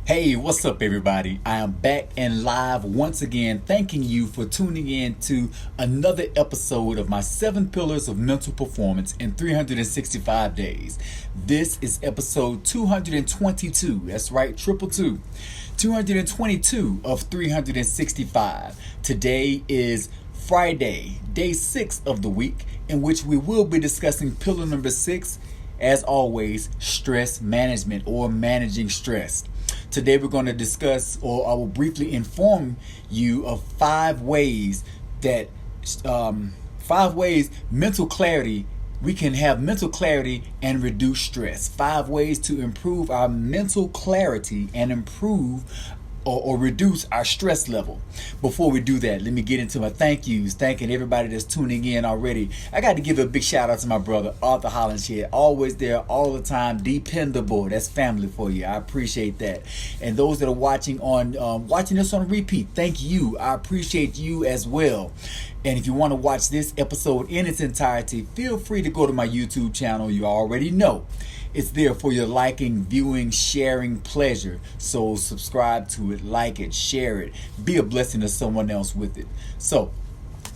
Hey, what's up, everybody? I am back and live once again, thanking you for tuning in to another episode of my 7 Pillars of Mental Performance in 365 Days. This is episode 222. That's right, triple two. 222 of 365. Today is Friday, day 6 of the week, in which we will be discussing pillar number 6, as always, stress management or managing stress. Today we're going to discuss, or I will briefly inform you of 5 ways that, 5 ways mental clarity, we can have mental clarity and reduce stress. 5 ways to improve our mental clarity and improve or reduce our stress level. Before we do that, let me get into my thank yous, thanking everybody that's tuning in already. I got to give a big shout out to my brother, Arthur Hollins here. Always there, all the time, dependable. That's family for you. I appreciate that. And those that are watching this on repeat, thank you. I appreciate you as well. And if you want to watch this episode in its entirety, feel free to go to my YouTube channel. You already know it's there for your liking, viewing, sharing pleasure. So subscribe to it, like it, share it. Be a blessing to someone else with it. So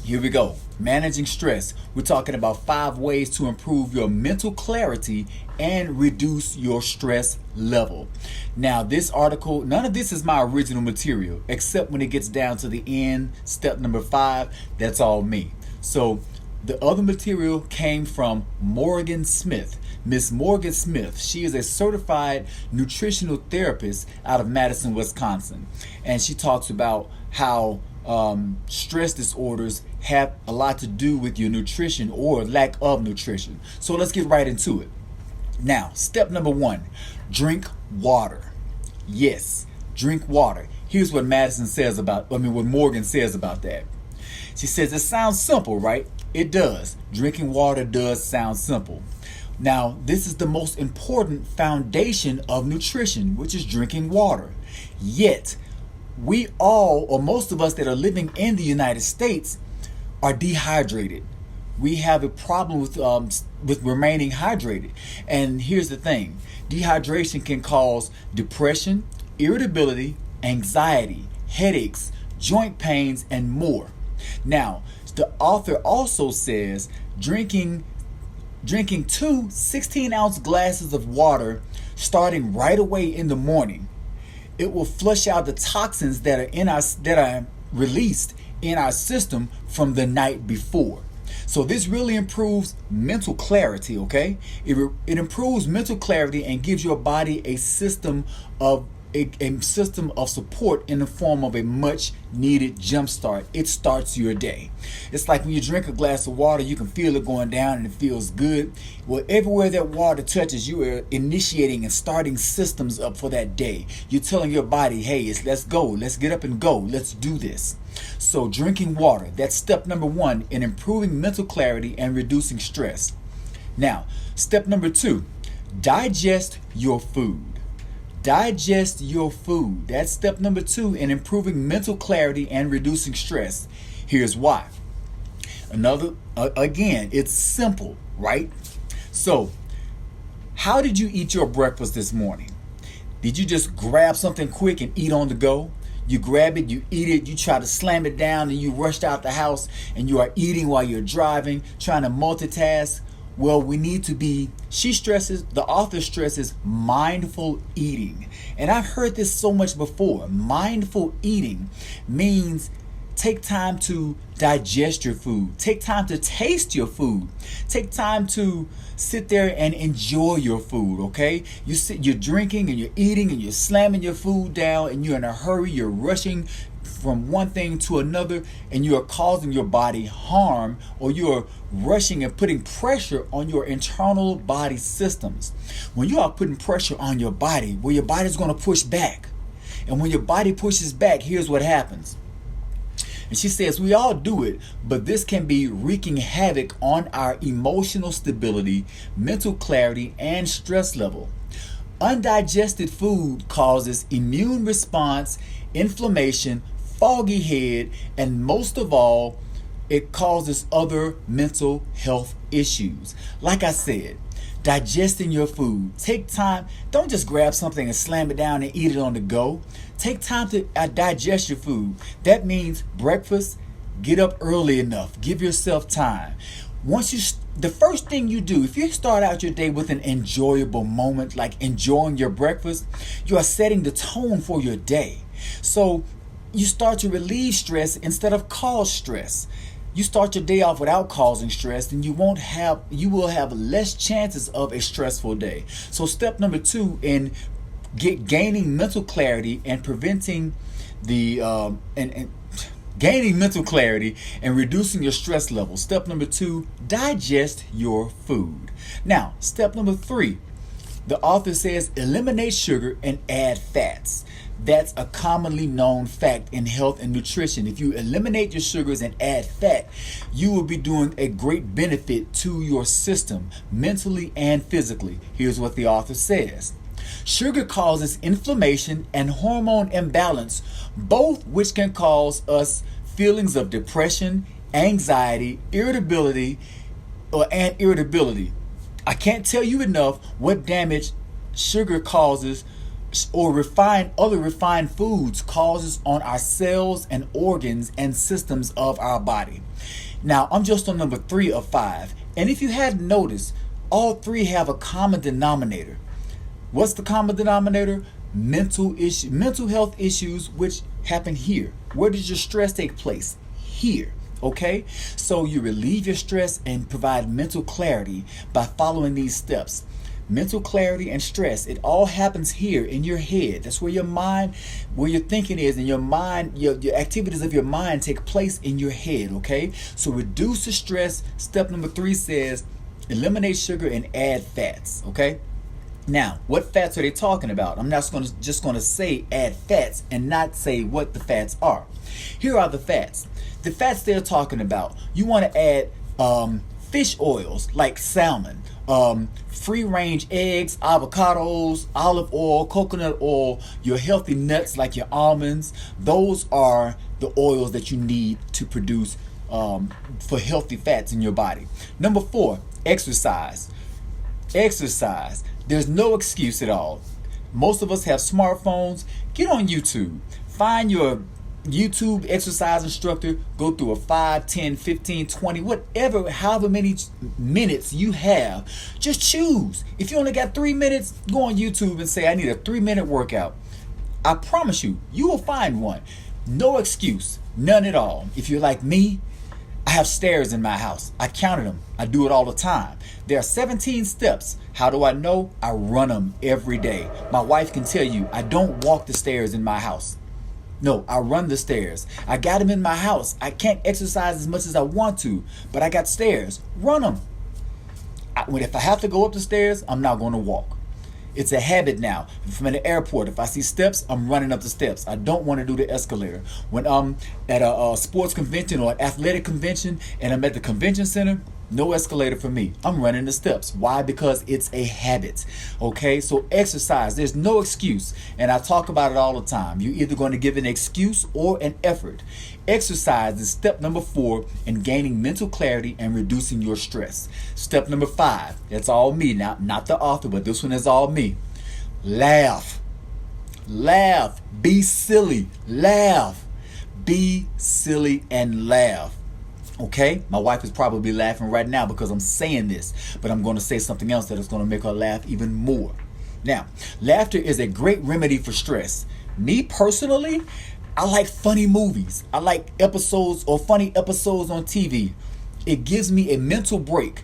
here we go. Managing stress. We're talking about 5 ways to improve your mental clarity and reduce your stress level. Now, this article, none of this is my original material, except when it gets down to the end, step number 5, that's all me. So the other material came from Morgan Smith. Miss Morgan Smith, she is a certified nutritional therapist out of Madison, Wisconsin. And she talks about how stress disorders have a lot to do with your nutrition or lack of nutrition. So let's get right into it. Now, step number 1, drink water. Yes, drink water. Here's what what Morgan says about that. She says it sounds simple, right? It does. Drinking water does sound simple. Now, this is the most important foundation of nutrition, which is drinking water. Yet, we all, or most of us that are living in the United States, are dehydrated. We have a problem with remaining hydrated. And here's the thing. Dehydration can cause depression, irritability, anxiety, headaches, joint pains, and more. Now, the author also says drinking 2 16-ounce glasses of water starting right away in the morning, it will flush out the toxins that are released in our system from the night before. So this really improves mental clarity, okay? It improves mental clarity and gives your body a system of support in the form of a much needed jump start. It starts your day. It's like when you drink a glass of water, you can feel it going down and it feels good. Well, everywhere that water touches, you are initiating and starting systems up for that day. You're telling your body, hey, let's go. Let's get up and go. Let's do this. So drinking water, that's step number 1 in improving mental clarity and reducing stress. Now, step number 2, digest your food. Digest your food. That's step number 2 in improving mental clarity and reducing stress. Here's why. Again, it's simple, right? So, how did you eat your breakfast this morning? Did you just grab something quick and eat on the go? You grab it, you eat it, you try to slam it down, and you rushed out the house and you are eating while you're driving, trying to multitask. Well, we need to be, the author stresses mindful eating. And I've heard this so much before. Mindful eating means take time to digest your food. Take time to taste your food. Take time to sit there and enjoy your food, okay? You're drinking and you're eating and you're slamming your food down and you're in a hurry, you're rushing from one thing to another, and you are causing your body harm, or you're rushing and putting pressure on your internal body systems. When you are putting pressure on your body, well, your body's going to push back. And when your body pushes back, here's what happens. And she says we all do it, but this can be wreaking havoc on our emotional stability, mental clarity, and stress level. Undigested food causes immune response, inflammation, foggy head, and most of all, it causes other mental health issues. Like I said, Digesting your food. Take time. Don't just grab something and slam it down and eat it on the go. Take time to digest your food. That means breakfast. Get up early enough. Give yourself time. The first thing you do, if you start out your day with an enjoyable moment, like enjoying your breakfast, you are setting the tone for your day. So you start to relieve stress instead of cause stress. You start your day off without causing stress, and you will have less chances of a stressful day. So step number 2 in gaining mental clarity and preventing the gaining mental clarity and reducing your stress level. Step number 2, digest your food. Now, step number 3, the author says eliminate sugar and add fats. That's a commonly known fact in health and nutrition. If you eliminate your sugars and add fat, you will be doing a great benefit to your system, mentally and physically. Here's what the author says. Sugar causes inflammation and hormone imbalance, both which can cause us feelings of depression, anxiety, irritability. I can't tell you enough what damage sugar causes or other refined foods causes on our cells and organs and systems of our body. Now, I'm just on number 3 of 5. And if you hadn't noticed, all 3 have a common denominator. What's the common denominator? Mental health issues, which happen here. Where does your stress take place? Here. Okay? So you relieve your stress and provide mental clarity by following these steps. Mental clarity and stress, it all happens here in your head. That's where your mind, where your thinking is, and your mind, your activities of your mind take place in your head, okay? So reduce the stress. Step number 3 says eliminate sugar and add fats, okay? Now, what fats are they talking about? I'm not just going to say add fats and not say what the fats are. Here are the fats. The fats they're talking about. You want to add fish oils like salmon, free-range eggs, avocados, olive oil, coconut oil, your healthy nuts like your almonds. Those are the oils that you need to produce for healthy fats in your body. Number 4, exercise. Exercise. There's no excuse at all. Most of us have smartphones. Get on YouTube. Find your YouTube exercise instructor. Go through a 5, 10, 15, 20, whatever, however many minutes you have. Just choose. If you only got 3 minutes, go on YouTube and say, I need a 3-minute workout. I promise you, you will find one. No excuse. None at all. If you're like me, I have stairs in my house. I counted them. I do it all the time. There are 17 steps. How do I know? I run them every day. My wife can tell you, I don't walk the stairs in my house. No, I run the stairs. I got them in my house. I can't exercise as much as I want to, but I got stairs. Run them. If I have to go up the stairs, I'm not going to walk. It's a habit now. If I'm at the airport, if I see steps, I'm running up the steps. I don't want to do the escalator. When I'm at a sports convention or an athletic convention and I'm at the convention center, no escalator for me. I'm running the steps. Why? Because it's a habit. Okay, so exercise. There's no excuse. And I talk about it all the time. You're either going to give an excuse or an effort. Exercise is step number 4 in gaining mental clarity and reducing your stress. Step number 5. That's all me now, not the author, but this one is all me. Laugh. Laugh. Be silly. Laugh. Be silly and laugh. Okay, my wife is probably laughing right now because I'm saying this, but I'm going to say something else that is going to make her laugh even more. Now, laughter is a great remedy for stress. Me personally, I like funny movies. I like episodes or funny episodes on TV. It gives me a mental break.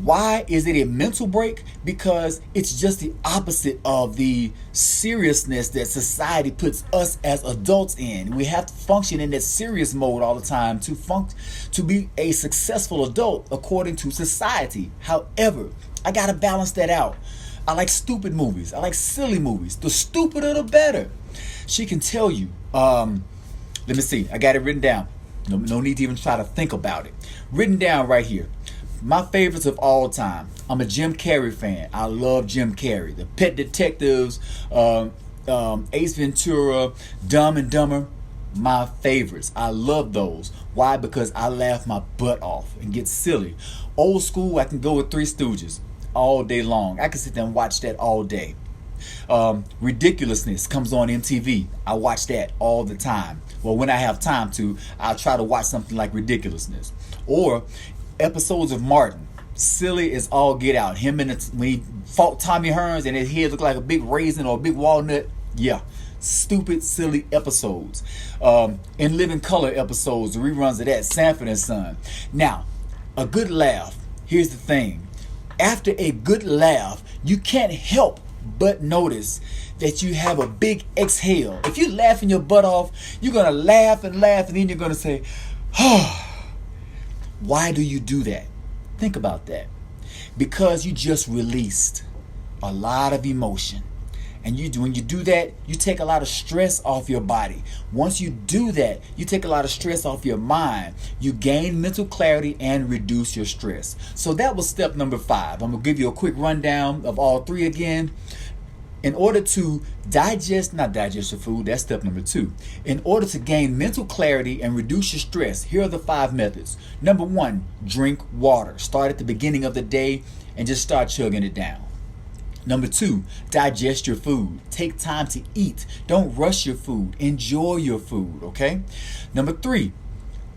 Why is it a mental break? Because it's just the opposite of the seriousness that society puts us as adults in. We have to function in that serious mode all the time to be a successful adult according to society. However, I gotta balance that out. I like stupid movies. I like silly movies. The stupider the better. She can tell you. Let me see. I got it written down. No need to even try to think about it. Written down right here. My favorites of all time. I'm a Jim Carrey fan. I love Jim Carrey. The Pet Detectives, Ace Ventura, Dumb and Dumber. My favorites. I love those. Why? Because I laugh my butt off and get silly. Old school, I can go with Three Stooges. all day long. I can sit there and watch that all day. Ridiculousness comes on MTV. I watch that all the time. Well, when I have time to, I'll try to watch something like Ridiculousness. Or episodes of Martin. Silly as all get out. Him and when he fought Tommy Hearns and his head looked like a big raisin or a big walnut. Yeah. Stupid, silly episodes. In Living Color episodes, the reruns of that, Sanford and Son. Now, a good laugh. Here's the thing. After a good laugh, you can't help but notice that you have a big exhale. If you're laughing your butt off, you're going to laugh and laugh, and then you're going to say, oh. Why do you do that? Think about that. Because you just released a lot of emotion. And when you do that, you take a lot of stress off your body. Once you do that, you take a lot of stress off your mind. You gain mental clarity and reduce your stress. So that was step number 5. I'm going to give you a quick rundown of all 3 again. In order to not digest your food, that's step number 2. In order to gain mental clarity and reduce your stress, here are the 5 methods. Number 1, drink water. Start at the beginning of the day and just start chugging it down. Number 2, digest your food. Take time to eat. Don't rush your food. Enjoy your food, okay? Number 3,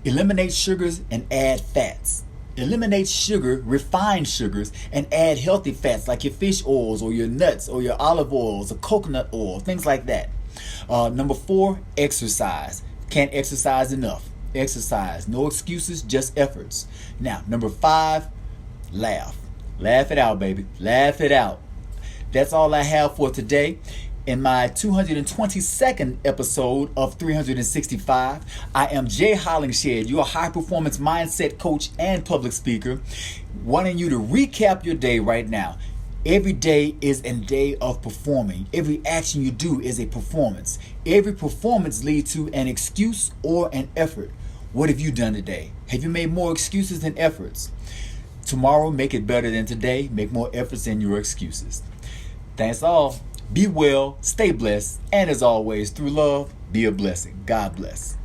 eliminate sugars and add fats. Eliminate sugar, refined sugars, and add healthy fats like your fish oils or your nuts or your olive oils or coconut oil, things like that. Number 4, exercise. Can't exercise enough. Exercise. No excuses, just efforts. Now, number 5, laugh. Laugh it out, baby. Laugh it out. That's all I have for today. In my 222nd episode of 365, I am Jay Hollingshed, your high performance mindset coach and public speaker, wanting you to recap your day right now. Every day is a day of performing. Every action you do is a performance. Every performance leads to an excuse or an effort. What have you done today? Have you made more excuses than efforts? Tomorrow, make it better than today. Make more efforts than your excuses. Thanks all. Be well, stay blessed, and as always, through love, be a blessing. God bless.